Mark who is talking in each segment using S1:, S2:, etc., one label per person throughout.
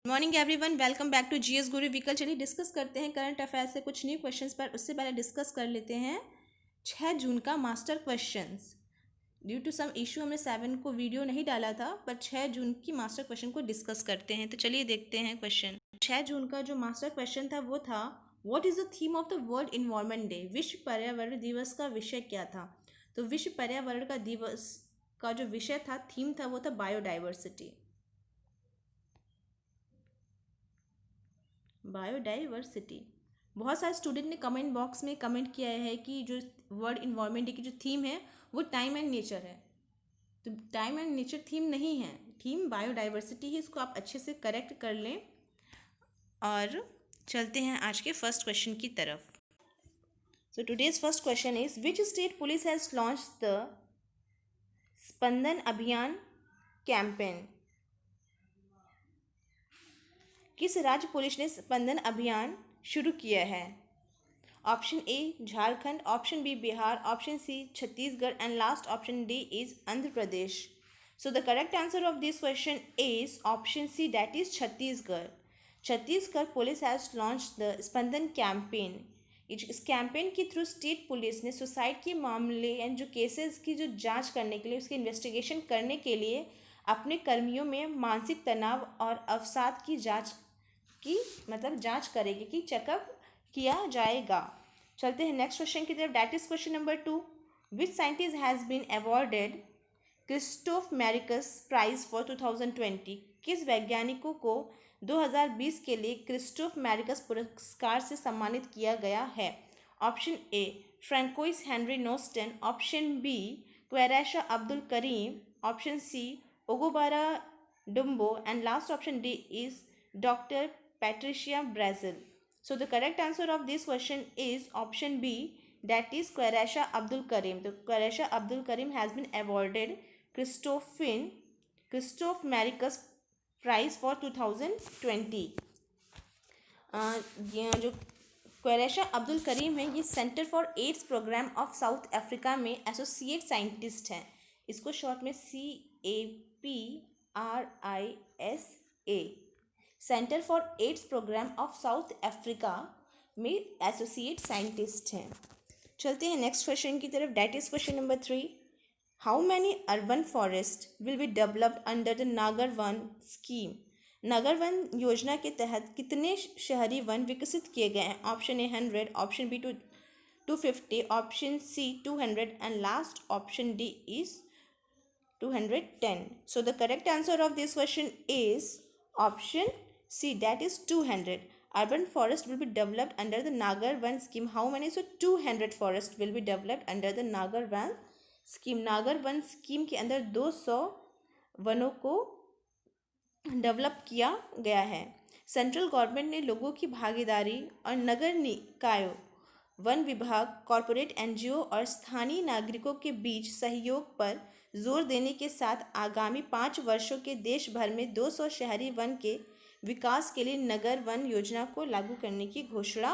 S1: Morning everyone, welcome back to GS Guru vehicle. चलिए discuss करते हैं करंट अफेयर से कुछ न्यू क्वेश्चंस पर। उससे पहले डिस्कस कर लेते हैं 6 जून का master questions. Due to some issue हमने 7 को वीडियो नहीं डाला था, पर 6 जून की मास्टर क्वेश्चन को डिस्कस करते हैं। तो चलिए देखते हैं क्वेश्चन। 6 जून का जो मास्टर क्वेश्चन था वो था, what is the theme of the world environment day? विश्व पर्यावरण दिवस का विषय क्या था? तो विश्व पर्यावरण का दिवस का जो विषय था, थीम था, वो था बायोडाइवर्सिटी। बायोडाइवर्सिटी। बहुत सारे स्टूडेंट ने कमेंट बॉक्स में कमेंट किया है कि जो वर्ल्ड इन्वायरमेंट डे की जो थीम है वो टाइम एंड नेचर है। तो टाइम एंड नेचर थीम नहीं है, थीम बायोडाइवर्सिटी है। इसको आप अच्छे से करेक्ट कर लें और चलते हैं आज के फर्स्ट क्वेश्चन की तरफ। So today's first question is, which state police has launch the Spandan Abhiyan campaign? किस राज्य पुलिस ने स्पंदन अभियान शुरू किया है? Option A Jharkhand, option B Bihar, option C Chhattisgarh and last option D is Andhra Pradesh. So the correct answer of this question is option C, that is Chhattisgarh. Chhattisgarh police has launch the Spandan campaign. इस campaign के through state police ने suicide के मामले and जो cases की जो जांच करने के लिए, उसकी इन्वेस्टिगेशन करने के लिए अपने कर्मियों में मानसिक तनाव और अवसाद की जांच जांच करेगी, कि चेकअप किया जाएगा। चलते हैं नेक्स्ट क्वेश्चन की तरफ, that is question number 2। Which scientist has been awarded Christophe Merieux prize for 2020? किस वैज्ञानिकों को 2020 के लिए क्रिस्टोफ मैरिकस पुरस्कार से सम्मानित किया गया है? Option A Francois Henry Nosten, option B Quarraisha Abdool Karim, option C Ogobara Doumbo and last option D is doctor Patricia Brazil. So the correct answer of this question is option B, that is Qureshi Abdul Karim. The Qureshi Abdul Karim has been awarded Christoph Maricus Prize for 2020. ये जो क्वेरेशा Abdool Karim है, ये center for AIDS program of South Africa में associate scientist हैं। इसको short में CAPRISA, center for AIDS program of South Africa में associate scientist हैं। चलते हैं नेक्स्ट क्वेश्चन की तरफ, that is question number 3। How many urban forest will be developed under the Nagar Van scheme? Nagar Van Yojana के तहत कितने शहरी वन विकसित किए गए हैं? Option A 100, option B 250, option C 200 and last option D is 210. So the correct answer of this question is option C, that is 200. Urban forest will be developed under the Nagar Van scheme. How many? So 200 forest will be developed under the Nagar Van scheme. नागर Van scheme के अंदर 200 वनों को develop किया गया है। Central government ने लोगों की भागीदारी और नगर निकायों, वन विभाग, कॉरपोरेट एनजीओ और स्थानीय नागरिकों के बीच सहयोग पर जोर देने के साथ आगामी 5 वर्षों के देश भर में 200 शहरी वन के विकास के लिए नगर वन योजना को लागू करने की घोषणा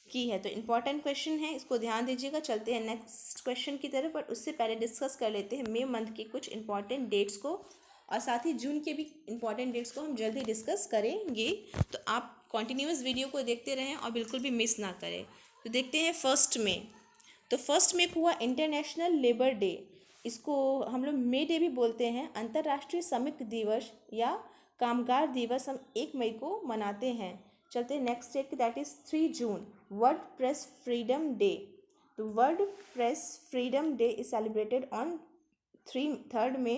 S1: की है। तो इम्पॉर्टेंट क्वेश्चन है, इसको ध्यान दीजिएगा। चलते हैं नेक्स्ट क्वेश्चन की तरफ, पर उससे पहले डिस्कस कर लेते हैं मई मंथ के कुछ इंपॉर्टेंट डेट्स को, और साथ ही जून के भी इंपॉर्टेंट डेट्स को हम जल्दी डिस्कस करेंगे। तो आप कॉन्टिन्यूस वीडियो को देखते रहें और बिल्कुल भी मिस ना करें। तो देखते हैं 1 मई। तो 1 मई को हुआ इंटरनेशनल लेबर डे। इसको हम लोग मे डे भी बोलते हैं। अंतर्राष्ट्रीय श्रमिक दिवस या कामगार दिवस हम 1 मई को मनाते हैं। चलते हैं नेक्स्ट डेट की, that is 3 June, world press freedom day. तो world press freedom day is celebrated on 3 May.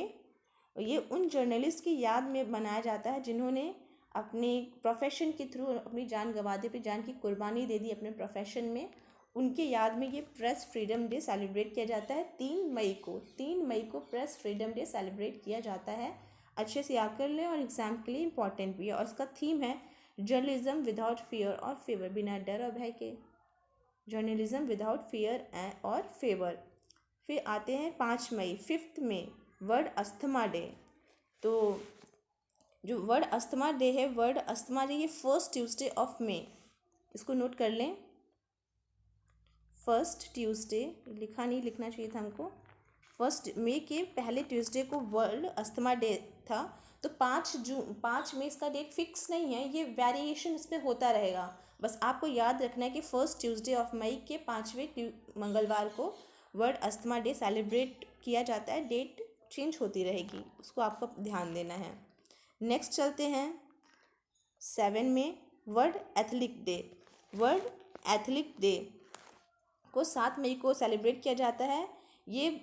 S1: ये उन जर्नलिस्ट की याद में मनाया जाता है जिन्होंने अपने प्रोफेशन के थ्रू अपनी जान गंवा दी, अपनी जान की कुर्बानी दे दी अपने प्रोफेशन में। उनके याद में ये प्रेस फ्रीडम डे सेलिब्रेट किया जाता है 3 मई को। 3 मई को प्रेस फ्रीडम डे सेलिब्रेट किया जाता है। अच्छे से याद कर लें, और एग्जाम के लिए इम्पॉर्टेंट भी है। और इसका थीम है जर्नलिज्म विदाउट फियर और फेवर, बिना डर और भय के। जर्नलिज्म विदाउट फियर और फेवर। फिर आते हैं 5 मई, 5 मई, वर्ल्ड अस्थमा डे। तो जो वर्ल्ड अस्थमा डे है, वर्ल्ड अस्थमा डे ये 1st ट्यूसडे ऑफ मई, इसको नोट कर लें। 1st ट्यूसडे लिखना चाहिए था हमको। 1 मई के पहले ट्यूसडे को वर्ल्ड अस्थमा डे था। तो 5 मई इसका डेट फिक्स नहीं है, ये वेरिएशन इसमें होता रहेगा। बस आपको याद रखना है कि फर्स्ट ट्यूसडे ऑफ मई के 5वें मंगलवार को वर्ल्ड अस्थमा डे सेलिब्रेट किया जाता है। डेट चेंज होती रहेगी, उसको आपको ध्यान देना है। नेक्स्ट चलते हैं 7 में world athlete day. World athlete day को 7 मई को सेलिब्रेट किया जाता है। ये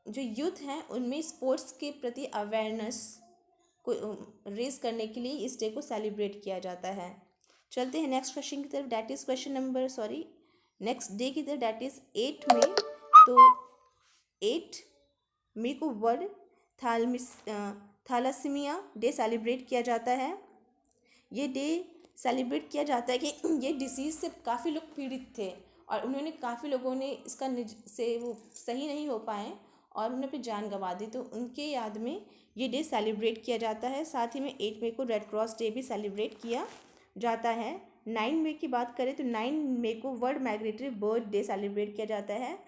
S1: जो यूथ हैं उनमें स्पोर्ट्स के प्रति अवेयरनेस को रेज करने के लिए इस डे को सेलिब्रेट किया जाता है। चलते हैं नेक्स्ट क्वेश्चन की तरफ, डैट इज़ नेक्स्ट डे की तरफ, डैट इज़ 8 मई। तो 8 मई को वर्ल्ड थैलासीमिया डे सेलिब्रेट किया जाता है। ये डे सेलिब्रेट किया जाता है कि ये डिसीज़ से काफ़ी लोग पीड़ित थे और उन्होंने काफ़ी लोगों ने इसका निज से वो सही नहीं हो पाए और उन्होंने अपनी जान गंवा दी, तो उनके याद में ये डे सेलिब्रेट किया जाता है। साथ ही में 8 मई को रेड क्रॉस डे भी सेलिब्रेट किया जाता है। 9 मई की बात करें तो 9 मई को world migratory bird day celebrate किया जाता है।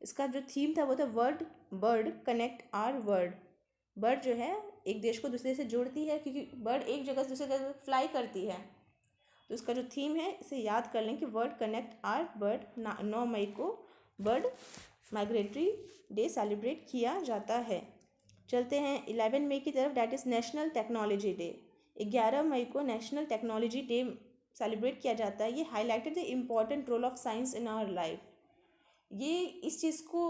S1: इसका जो थीम था वो था world bird connect our world. Bird जो है एक देश को दूसरे से जोड़ती है, क्योंकि बर्ड एक जगह से दूसरी जगह फ्लाई करती है, तो इसका जो थीम है इसे याद कर लें कि वर्ल्ड कनेक्ट आवर बर्ड। 9 मई को वर्ल्ड माइग्रेटरी डे सेलिब्रेट किया जाता है। चलते हैं 11 मई की तरफ, that is national technology day. 11 मई को नेशनल टेक्नोलॉजी डे सेलिब्रेट किया जाता है। ये highlighted the important role of science in our life. ये इस चीज़ को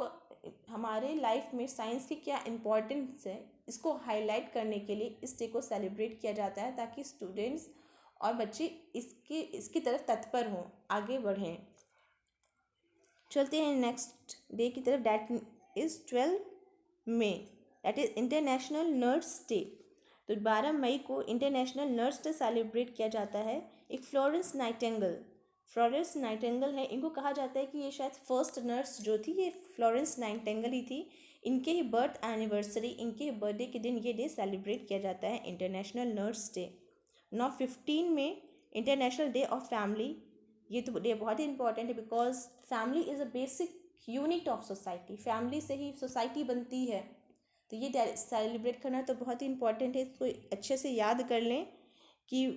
S1: हमारे लाइफ में साइंस की क्या इम्पोर्टेंस है इसको हाईलाइट करने के लिए इस डे को सेलिब्रेट किया जाता है, ताकि स्टूडेंट्स और बच्चे इसकी तरफ तत्पर हों, आगे बढ़ें। चलते हैं नेक्स्ट डे की तरफ, डैट इज़ 12 मई, that is international nurse day. तो 12 मई को इंटरनेशनल नर्स डे सेलिब्रेट किया जाता है। एक फ्लोरेंस नाइटिंगेल है, इनको कहा जाता है कि ये शायद फर्स्ट नर्स जो थी ये फ्लोरेंस नाइटिंगेल ही थी। इनके ही बर्थ एनिवर्सरी, इनके बर्थडे के दिन ये डे सेलिब्रेट किया जाता है, इंटरनेशनल नर्स डे। 15 में इंटरनेशनल डे ऑफ फैमिली। ये तो डे बहुत ही इंपॉर्टेंट है, because family is a basic unit of society. Family से ही सोसाइटी बनती है, तो ये सेलिब्रेट करना तो बहुत ही इंपॉर्टेंट है। इसको अच्छे से याद कर लें कि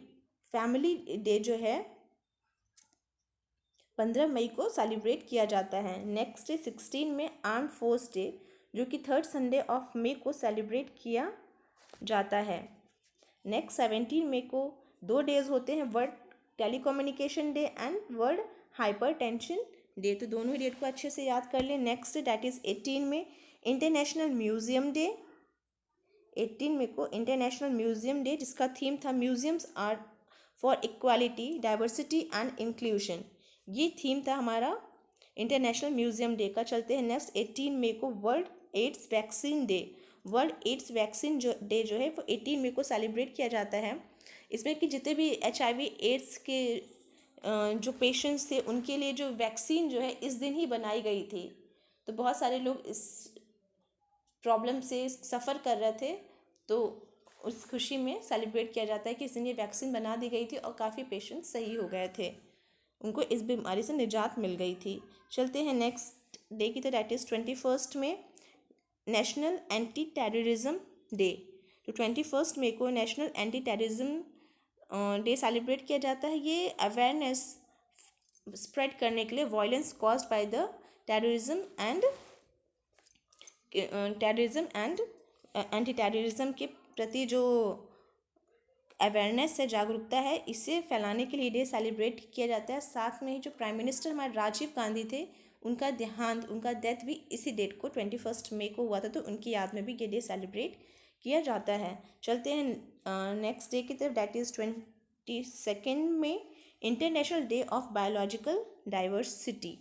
S1: फैमिली डे जो है 15 मई को सेलिब्रेट किया जाता है। नेक्स्ट डे 16 में आर्म्ड फोर्स डे, जो कि 3rd संडे ऑफ मई को सेलिब्रेट किया जाता है। नेक्स्ट 17 मई को 2 डेज होते हैं, world telecommunication day and world hyper tension day. तो दोनों ही डेट को अच्छे से याद कर लें। नेक्स्ट डैट इज़ 18 में इंटरनेशनल म्यूज़ियम डे। 18 मई को इंटरनेशनल म्यूज़ियम डे, जिसका थीम था museums are for equality, diversity and inclusion. ये थीम था हमारा इंटरनेशनल म्यूज़ियम डे का। चलते हैं नेक्स्ट 18 मई को world AIDS vaccine day. World AIDS vaccine day जो है वो 18 मई को सेलिब्रेट किया जाता है। इसमें कि जितने भी HIV एड्स के जो पेशेंट्स थे उनके लिए जो वैक्सीन जो है इस दिन ही बनाई गई थी, तो बहुत सारे लोग इस प्रॉब्लम से सफ़र कर रहे थे, तो उस खुशी में सेलिब्रेट किया जाता है कि इस दिन ये वैक्सीन बना दी गई थी और काफ़ी पेशेंट्स सही हो गए थे, उनको इस बीमारी से निजात मिल गई थी। चलते हैं नेक्स्ट डे की तरफ, डैट इज़ 21 में नेशनल एंटी टेररिज्म डे। तो 21 मई को national anti terrorism day celebrate किया जाता है। ये अवेयरनेस स्प्रेड करने के लिए violence caused by the terrorism and anti terrorism के प्रति जो अवेयरनेस है, जागरूकता है, इसे फैलाने के लिए डे सेलिब्रेट किया जाता है। साथ में ही जो प्राइम मिनिस्टर हमारे राजीव गांधी थे, उनका देहांत, उनका डेथ भी इसी डेट को 21 मई को हुआ था, तो उनकी याद में भी ये डे सेलिब्रेट किया जाता है। चलते हैं नेक्स्ट डे की तरफ, डैट इज़ 22 में international day of biological diversity.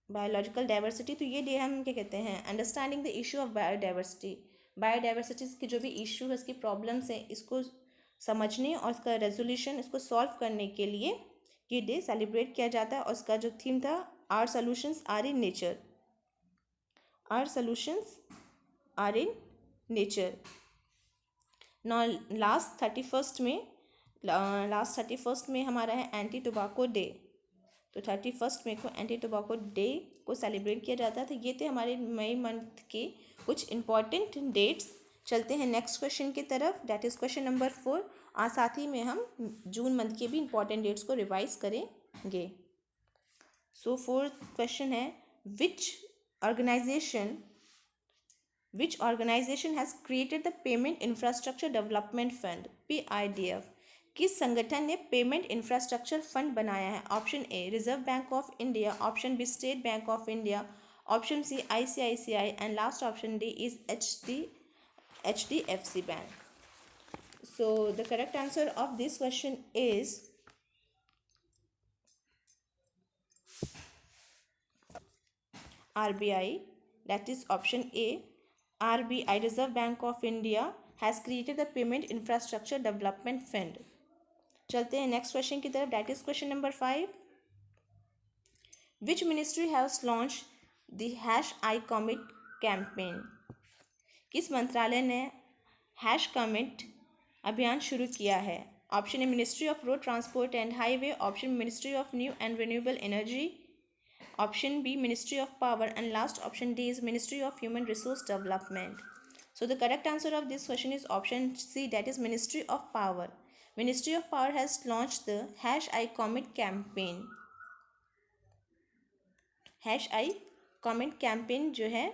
S1: Biological diversity, तो ये डे हम क्या कहते हैं, understanding the issue of biodiversity. Biodiversity के जो भी इशू है, इसकी प्रॉब्लम्स हैं, इसको समझने और इसका रेजोल्यूशन, इसको सॉल्व करने के लिए ये डे सेलिब्रेट किया जाता है। और उसका जो थीम था, our solutions are in nature. Our solutions are in nature. नौ लास्ट 31 में हमारा है एंटी टोबैको डे। तो 31 मई को एंटी टोबैको डे को सेलिब्रेट किया जाता था। ये थे हमारे मई मंथ के कुछ इम्पॉर्टेंट डेट्स। चलते हैं नेक्स्ट क्वेश्चन की तरफ, डेट इज़ क्वेश्चन नंबर 4। और साथ ही में हम जून मंथ के भी इंपॉर्टेंट डेट्स को रिवाइज करेंगे। सो फोर्थ क्वेश्चन है, which organisation has created the payment infrastructure development fund, PIDF? किस संगठन ने पेमेंट इंफ्रास्ट्रक्चर फंड बनाया है? Option A Reserve Bank of India, option B State Bank of India, option C ICICI, and last option D is HDFC bank. So the correct answer of this question is RBI, that is option A. RBI, Reserve Bank of India, has created the Payment Infrastructure Development Fund. चलते हैं next question की तरफ, that is question number 5. Which ministry has launched the #ICommit campaign? किस मंत्रालय ने #commit अभियान शुरू किया है? Option A ministry of road transport and highway, option ministry of new and renewable energy, option B ministry of power, and last option D is ministry of human resource development. So the correct answer of this question is option C, that is ministry of power. Ministry of power has launch the #ICommit campaign. #ICommit campaign जो है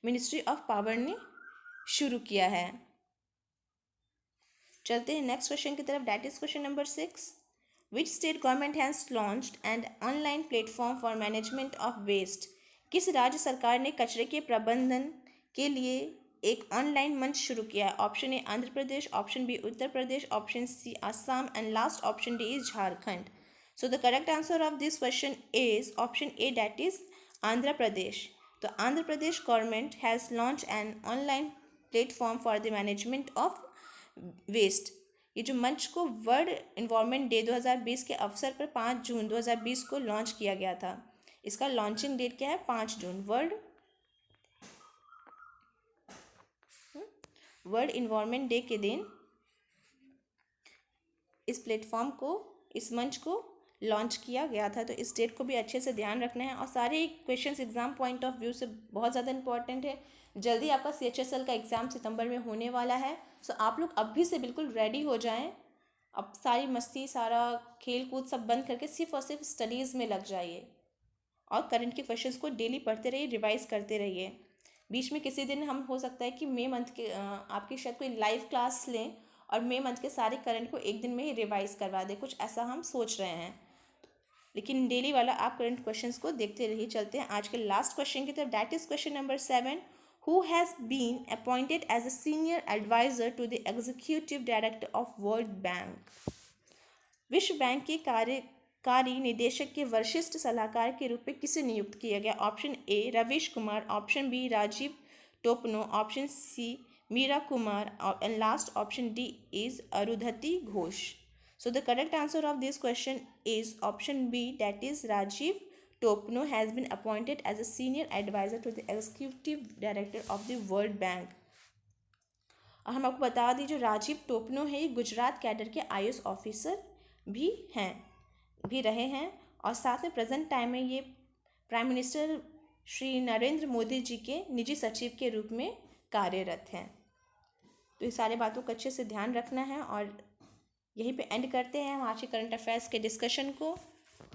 S1: ministry of power ने शुरू किया है. चलते हैं next question की तरफ, that is question number 6. Which state government has launched an online platform for management of waste? किस राज्य सरकार ने कचरे के प्रबंधन के लिए एक ऑनलाइन मंच शुरू किया है? Option A Andhra Pradesh, option B Uttar Pradesh, option C Assam, and last option D is Jharkhand. So the correct answer of this question is option A, that is Andhra Pradesh. तो Andhra Pradesh government has launch an online platform for the management of waste. ये जो मंच को world environment day 2020 के अवसर पर 5 जून 2020 को launch किया गया था. इसका लॉन्चिंग डेट क्या है? 5 जून. वर्ल्ड इन्वायरमेंट डे के दिन इस प्लेटफॉर्म को, इस मंच को लॉन्च किया गया था. तो इस डेट को भी अच्छे से ध्यान रखना है. और सारे questions exam point of view से बहुत ज़्यादा इंपॉर्टेंट है. जल्दी आपका CHSL का एग्ज़ाम सितंबर में होने वाला है. सो आप लोग अभी से बिल्कुल रेडी हो जाएं. अब सारी मस्ती, सारा खेल कूद सब बंद करके सिर्फ और सिर्फ स्टडीज़ में लग जाइए. और करंट के क्वेश्चंस को डेली पढ़ते रहिए, रिवाइज करते रहिए. बीच में किसी दिन हम हो सकता है कि मई मंथ के आपकी शायद कोई लाइव क्लास लें और मई मंथ के सारे करंट को एक दिन में ही रिवाइज करवा दें. कुछ ऐसा हम सोच रहे हैं. लेकिन डेली वाला आप करंट क्वेश्चंस को देखते रहिए. चलते हैं आज के लास्ट क्वेश्चन की तरफ, that is question number 7. Who has been appointed as a senior advisor to the executive director of World Bank? विश्व बैंक के कार्यकारी निदेशक के वरिष्ठ सलाहकार के रूप में किसे नियुक्त किया गया? Option A Ravish Kumar, option B Rajiv Topno, option C Meera Kumar, and last option D is Arundhati Ghosh. So the correct answer of this question is option B, that is Rajiv Topno has been appointed as a senior advisor to the executive director of the World Bank. और हम आपको बता दें, जो राजीव टोपनो है ये Gujarat cadre के IAS officer भी रहे हैं. और साथ में प्रेजेंट टाइम में ये प्राइम मिनिस्टर श्री नरेंद्र मोदी जी के निजी सचिव के रूप में कार्यरत हैं. तो ये सारे बातों को अच्छे से ध्यान रखना है. और यहीं पे एंड करते हैं हम आज के करंट अफेयर्स के डिस्कशन को.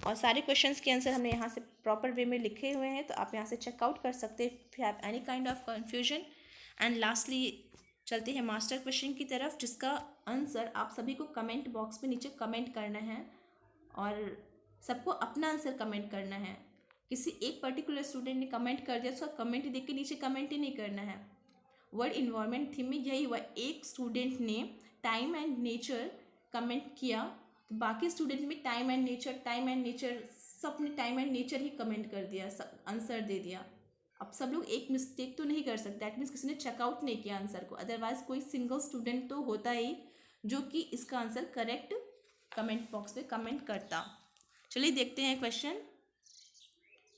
S1: और सारे क्वेश्चंस के आंसर हमने यहाँ से प्रॉपर वे में लिखे हुए हैं, तो आप यहाँ से चेकआउट कर सकते हैं if you have any kind of confusion. And lastly चलते हैं मास्टर क्वेश्चन की तरफ, जिसका आंसर आप सभी को कमेंट बॉक्स में नीचे कमेंट करना है. और सबको अपना आंसर कमेंट करना है. किसी एक पर्टिकुलर स्टूडेंट ने कमेंट कर दिया, उसका कमेंट देख के नीचे कमेंट ही नहीं करना है. वर्ल्ड इन्वायरमेंट थीम में यही हुआ, एक स्टूडेंट ने टाइम एंड नेचर कमेंट किया, तो बाकी स्टूडेंट में टाइम एंड नेचर सब ने time and nature he comment कर दिया, आंसर दे दिया. अब सब लोग एक मिस्टेक तो नहीं कर सकते, दैट मीन्स किसी ने चेकआउट नहीं किया आंसर को. अदरवाइज कोई सिंगल स्टूडेंट तो होता ही जो कि इसका आंसर करेक्ट कमेंट बॉक्स में कमेंट करता. चलिए देखते हैं question.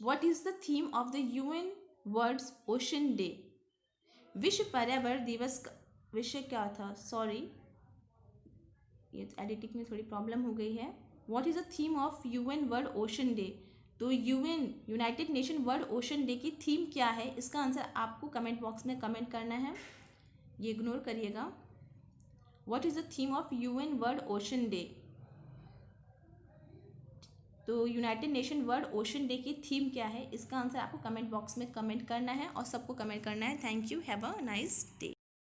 S1: What is the theme of the UN world ocean day? विश्व पर्यावरण दिवस का विषय क्या था? सॉरी, ये एडिटिंग में थोड़ी प्रॉब्लम हो गई है. What is the theme of UN world ocean day? तो United Nation world ocean day की थीम क्या है, इसका आंसर आपको कमेंट बॉक्स में कमेंट करना है, ये इग्नोर करिएगा। What is the theme of UN world ocean day? तो United Nation world ocean day की थीम क्या है, इसका आंसर आपको कमेंट बॉक्स में कमेंट करना है और सबको कमेंट करना है। Thank you, have a nice day.